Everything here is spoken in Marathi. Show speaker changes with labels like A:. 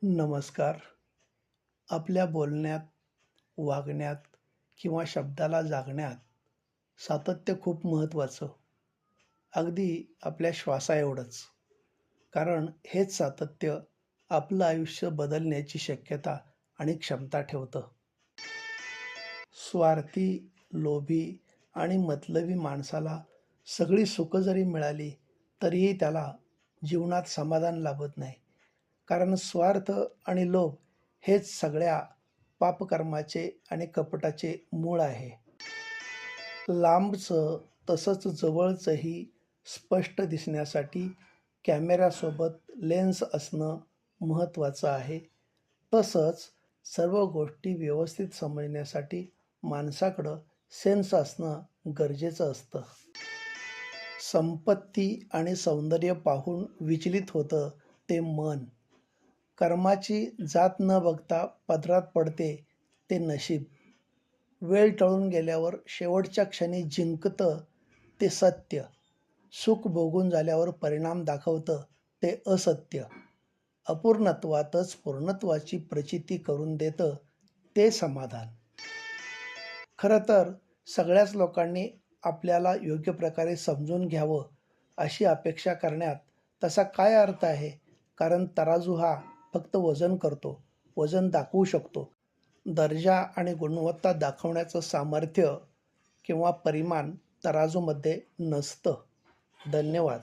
A: नमस्कार. आपल्या बोलण्यात, वागण्यात किंवा शब्दाला जागण्यात सातत्य खूप महत्त्वाचं. अगदी आपल्या श्वासाएवढंच. कारण हेच सातत्य आपलं आयुष्य बदलण्याची शक्यता आणि क्षमता ठेवतं. स्वार्थी, लोभी आणि मतलबी माणसाला सगळी सुखं जरी मिळाली, तरीही त्याला जीवनात समाधान लाभत नाही. कारण स्वार्थ आणि लोभ हेच सगळ्या पापकर्माचे आणि कपटाचे मूळ आहे. लांबचं तसंच जवळचंही स्पष्ट दिसण्यासाठी कॅमेऱ्यासोबत लेन्स असणं महत्त्वाचं आहे. तसंच सर्व गोष्टी व्यवस्थित समजण्यासाठी माणसाकडं सेन्स असणं गरजेचं असतं. संपत्ती आणि सौंदर्य पाहून विचलित होतं ते मन. कर्माची जात न बघता पदरात पडते ते नशीब. वेळ टळून गेल्यावर शेवटच्या क्षणी जिंकतं ते सत्य. सुख भोगून झाल्यावर परिणाम दाखवतं ते असत्य. अपूर्णत्वातच पूर्णत्वाची प्रचिती करून देतं ते समाधान. खरं तर सगळ्याच लोकांनी आपल्याला योग्य प्रकारे समजून घ्यावं अशी अपेक्षा करण्यात तसा काय अर्थ आहे? कारण तराजू हा फक्त वजन करतो, वजन दाखवू शकतो. दर्जा आणि गुणवत्ता दाखवण्याचं सामर्थ्य किंवा परिमाण तराजूमध्ये नसतं. धन्यवाद.